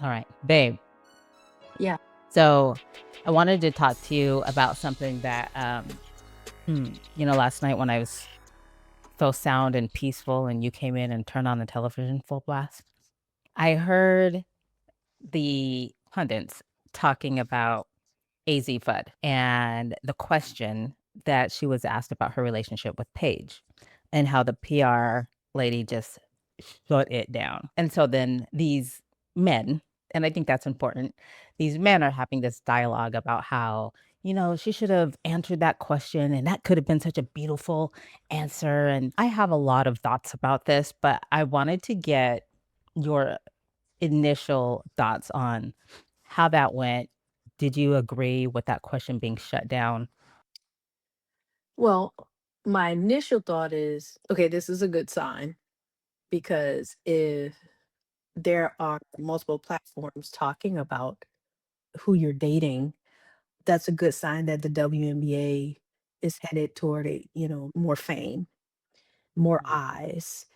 All right, babe. Yeah. So I wanted to talk to you about something that, last night when I was so sound and peaceful and you came in and turned on the television full blast, I heard the pundits talking about AZ Fudd and the question that she was asked about her relationship with Paige and how the PR lady just shut it down. And so then these men, and I think that's important, these men are having this dialogue about how, she should have answered that question and that could have been such a beautiful answer. And I have a lot of thoughts about this, but I wanted to get your initial thoughts on how that went. Did you agree with that question being shut down? Well, my initial thought is, okay, this is a good sign because if there are multiple platforms talking about who you're dating, that's a good sign that the WNBA is headed toward more fame, more Mhm. eyes.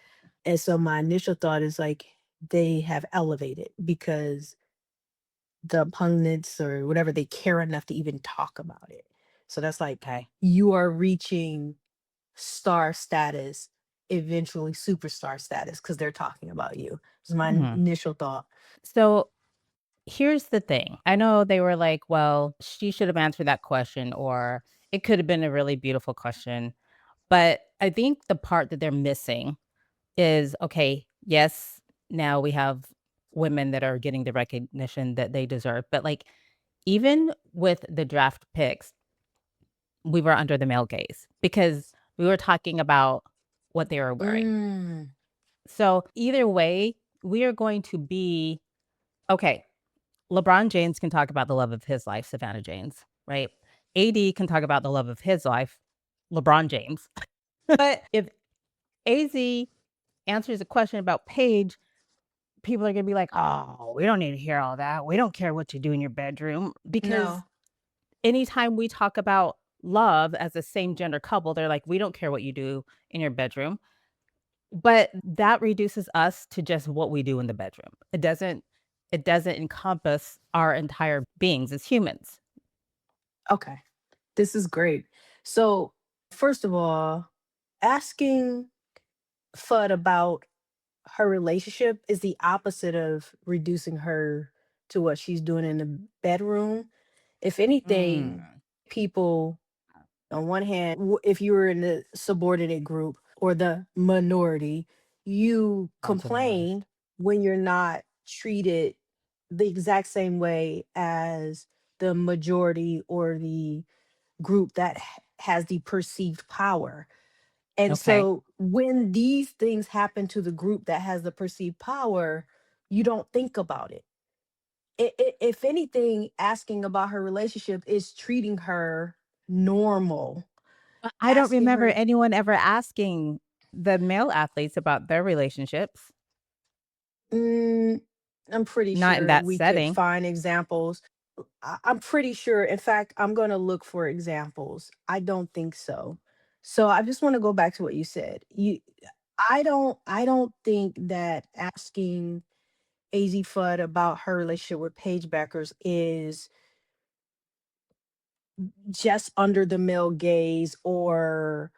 And so my initial thought is like they have elevated because the pundits or whatever, they care enough to even talk about it. So that's like Okay. you are reaching star status, eventually superstar status, because they're talking about you. Is my Mhm. initial thought. So here's the thing. I know they were like, well, she should have answered that question, or it could have been a really beautiful question. But I think the part that they're missing is okay, yes, now we have women that are getting the recognition that they deserve. But like, even with the draft picks, we were under the male gaze because we were talking about what they were wearing. Mm, So either way, we are going to be okay. LeBron James can talk about the love of his life, Savannah James, right? AD can talk about the love of his life, LeBron James. But if AZ answers a question about Paige, people are going to be like, oh, we don't need to hear all that. We don't care what you do in your bedroom. Because no. anytime we talk about love as a same gender couple, they're like, we don't care what you do in your bedroom. But that reduces us to just what we do in the bedroom. It doesn't encompass our entire beings as humans. Okay. This is great. So, first of all, asking Fudd about her relationship is the opposite of reducing her to what she's doing in the bedroom. If anything, Mm. people on one hand, if you were in the subordinate group or the minority, you Sounds the worst. complain when you're not treated the exact same way as the majority or the group that has the perceived power. And Okay. so when these things happen to the group that has the perceived power, you don't think about it. If anything, asking about her relationship is treating her normal. I don't Asking remember her, anyone ever asking the male athletes about their relationships, mm, I'm pretty not in sure that we could setting. find examples. I'm pretty sure. In fact, I'm going to look for examples. I don't think so. So I just want to go back to what you said. I don't think that asking AZ Fudd about her relationship with Paige Beckers is just under the male gaze or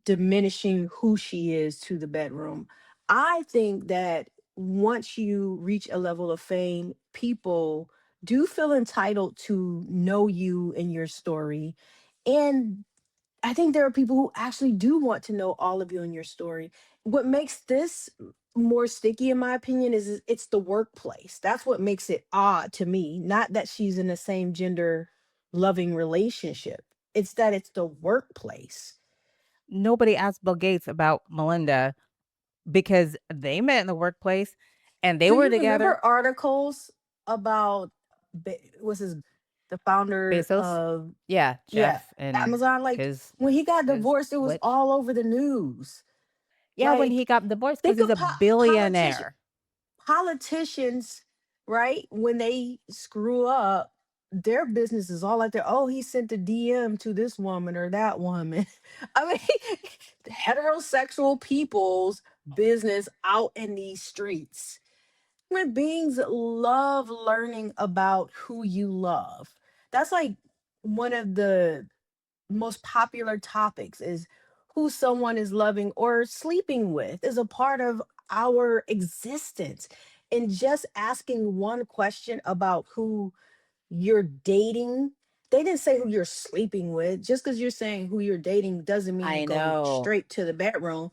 diminishing who she is to the bedroom. I think that once you reach a level of fame, people do feel entitled to know you and your story. And I think there are people who actually do want to know all of you and your story. What makes this more sticky, in my opinion, is it's the workplace. That's what makes it odd to me. Not that she's in the same gender loving relationship. It's that it's the workplace. Nobody asked Bill Gates about Melinda because they met in the workplace and they Do were you together. remember articles about was his the founder Bezos, of, yeah, yeah, Jeff and Amazon? Like his when he got his divorced, it was witch. all over the news. Yeah, when he Like got divorced because think he's of a billionaire. politicians, right? When they screw up, their business is all like that. Oh, he sent a DM to this woman or that woman. I mean, heterosexual people's business out in these streets. Human beings love learning about who you love. That's like one of the most popular topics is who someone is loving or sleeping with is a part of our existence. And just asking one question about who you're dating, they didn't say who you're sleeping with. Just because you're saying who you're dating doesn't mean to I go know. straight to the bedroom.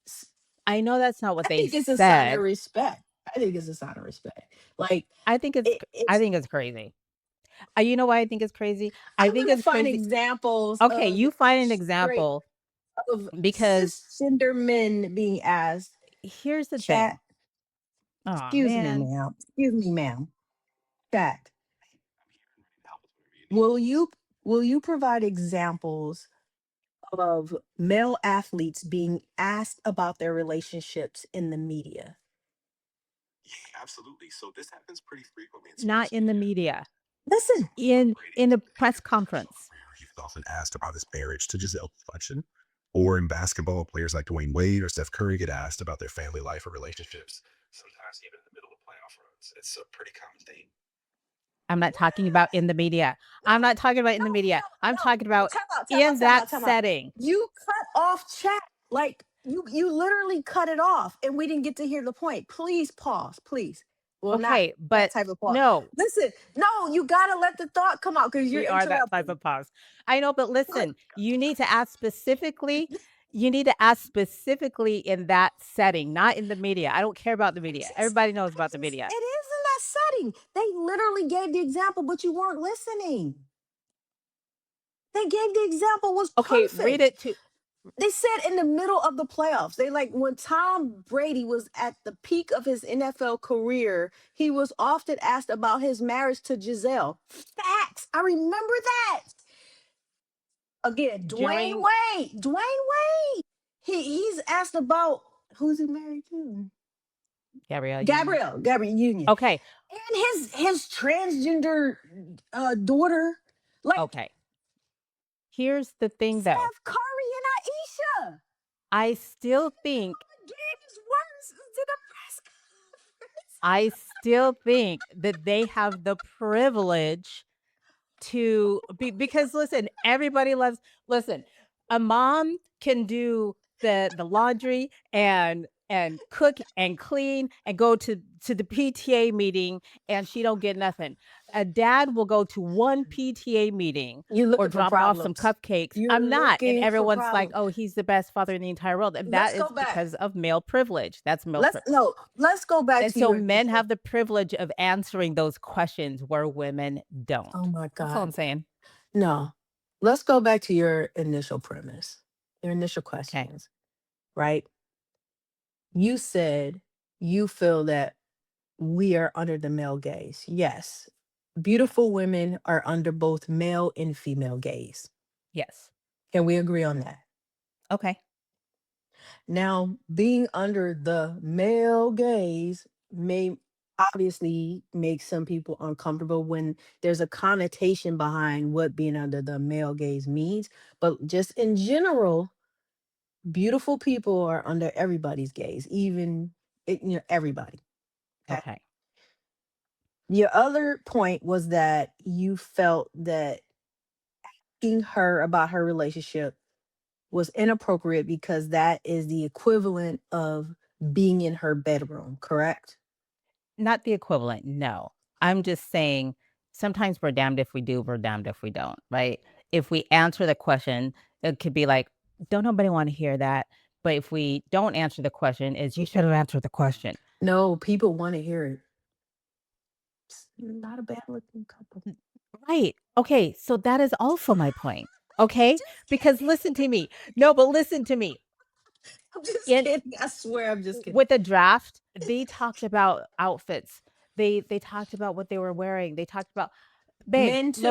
S- I know that's not what I they think it's a sign of said. respect. I think it's a sign of respect. Like I it's think it's crazy. You know why I think it's crazy? I I'm think gonna it's find crazy. examples Okay, of you find an straight example of because cisgender men being asked, here's the chat, thing. Oh excuse me, man. ma'am, excuse me, ma'am, chat, will you provide examples of male athletes being asked about their relationships in the media? Not in the media. Listen, In a press conference. He was often asked about his marriage to Giselle Bundchen. Or in basketball, players like Dwayne Wade or Steph Curry get asked about their family life or relationships, sometimes even in the middle of playoff runs. It's a pretty common thing. I'm not talking about in the media. no, I'm not talking about in no, the media. I'm no, talking no, about time out, time out, in time out, that time out. setting. You cut off chat. Like you literally cut it off and we didn't get to hear the point. Please pause, please. Well, not Okay, that but type of pause. no, Listen, no, you gotta let the thought come out because you're we are that type interrupting. of pause. I know, but Let- listen, you need to ask specifically in that setting, not in the media. I don't care about the media. Everybody knows about the It media. is in that setting. They literally gave the example, but you weren't listening. They gave the example was Okay, read perfect. it to They said in the middle of the playoffs, they like when Tom Brady was at the peak of his NFL career, he was often asked about his marriage to Giselle. Facts. I remember that. Again, Dwayne during Wade. Dwayne Wade. He's asked about who's he married to? Gabrielle Union. Gabrielle Union. Okay, And his transgender daughter. Like okay. Here's the thing though. Steph Curry and Aisha. I still think Gave his words to the press conference. I still think that they have the privilege to be because listen, everybody loves listen, a mom can do the laundry and cook and clean and go to the PTA meeting and she don't get nothing. A dad will go to one PTA meeting You're or looking for drop off some problems. cupcakes. You're I'm not. And looking for everyone's like, problems. "Oh, he's the best father in the entire world." And Let's that go is back. because of male privilege. That's male privilege. Let's go back And to so your men initial. have the privilege of answering those questions where women don't. Oh my That's all God. I'm saying. No. Let's go back to your initial premise, your initial Okay. questions, right? You said you feel that we are under the male gaze. Yes. Beautiful women are under both male and female gaze. Yes. Can we agree on that? Okay. Now, being under the male gaze may obviously make some people uncomfortable when there's a connotation behind what being under the male gaze means. But just in general, beautiful people are under everybody's gaze, even everybody. Okay. Okay. Your other point was that you felt that asking her about her relationship was inappropriate because that is the equivalent of being in her bedroom, correct? Not the equivalent. No. I'm just saying sometimes we're damned if we do, we're damned if we don't, right? If we answer the question, it could be like, don't nobody want to hear that. But if we don't answer the question, is you should have answered the question. No, people want to hear it. It's not a bad looking couple. Right. Okay. So that is also my point. Okay. Just Because listen kidding. to me. No, but listen to me. I'm just In kidding. I swear I'm just kidding. with the draft, they talked about outfits. They talked about what they were wearing. They talked about babe, Men too.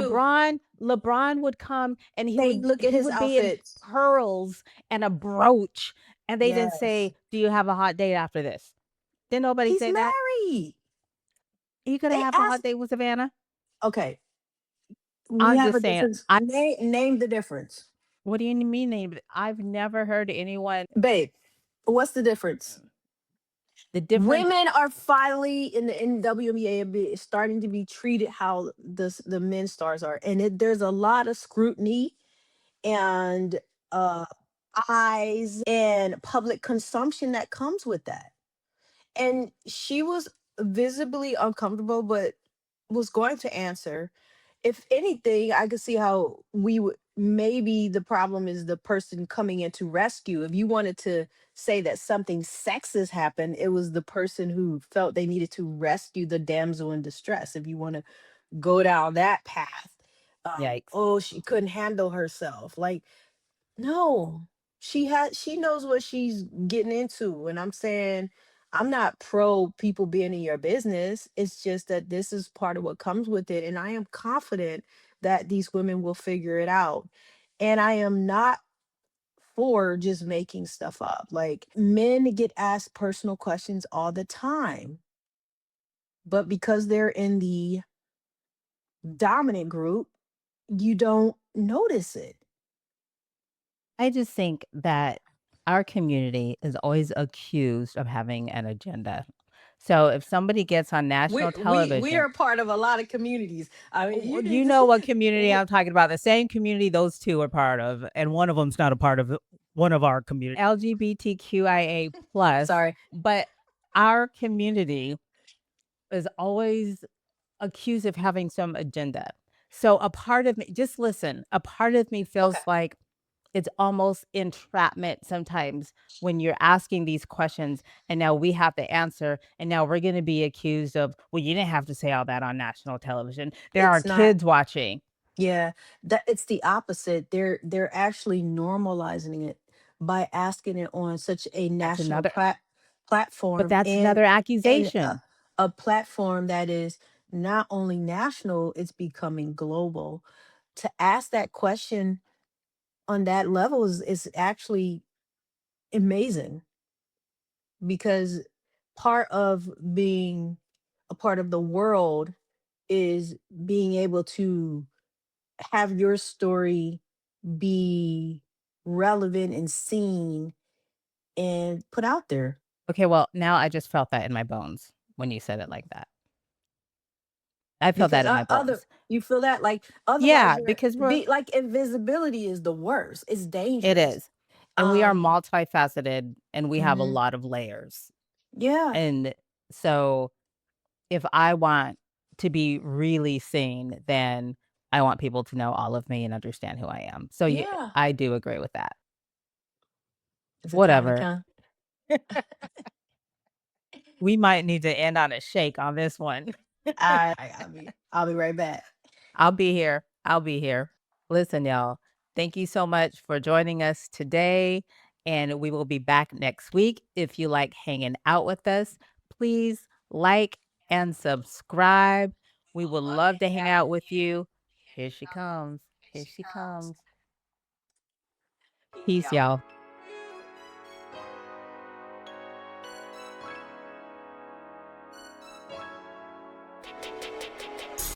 LeBron would come and They look at he his would be in outfits. pearls and a brooch, and they didn't Yes. say, "Do you have a hot date after this?" Didn't nobody He's say that? married. Are you gonna They have a hot asked, date with Savannah? okay, we I'm have a just saying. difference. Name the difference. What do you mean? I've never heard anyone. Babe, what's the difference? The difference Women are finally in the WNBA starting to be treated how the men stars are, and there's a lot of scrutiny and uh eyes and public consumption that comes with that. And she was visibly uncomfortable, but was going to answer. If anything, I could see how we would, maybe the problem is the person coming in to rescue. If you wanted to say that something sexist happened, it was the person who felt they needed to rescue the damsel in distress. If you want to go down that path, yikes. oh, she couldn't handle herself. Like, no, she knows what she's getting into. And I'm saying I'm not pro people being in your business. It's just that this is part of what comes with it. And I am confident that these women will figure it out. And I am not for just making stuff up. Like, men get asked personal questions all the time, but because they're in the dominant group, you don't notice it. I just think that our community is always accused of having an agenda. So if somebody gets on national We television, are part of a lot of communities. I mean, you you need know to. what community w- I'm talking about, the same community those 2 are part of, and one of them's not a part of one of our community LGBTQIA+, Sorry. but our community is always accused of having some agenda. So a part of me, just listen, a part of me Okay. feels like it's almost entrapment sometimes when you're asking these questions and now we have to answer and now we're going to be accused of, well, you didn't have to say all that on national television. There are It's not. kids watching. Yeah, that it's the opposite. They're actually normalizing it by asking it on such a That's national another but platform, that's another and accusation. a platform that is not only national, it's becoming global. To ask that question on that level is actually amazing, because part of being a part of the world is being able to have your story be relevant and seen and put out there. Okay, well, now I just felt that in my bones when you said it like that. I felt Because that in my other bones. you feel that, like, otherwise Yeah, you're because we're be like, invisibility is the worst. It's it dangerous. is. And we are Um, multifaceted and we have a mhm. lot of layers. Yeah, And so if I want to be really seen, then I want people to know all of me and understand who I am. So, yeah. I do agree with that. Is it time to Whatever. come? We might need to end on a shake on this one. I'll be right back. I'll be here. I'll be here. Listen, y'all, thank you so much for joining us today, and we will be back next week. If you like hanging out with us, please like and subscribe. We would love to hang out with you. Here she comes. Here she comes. Peace, y'all.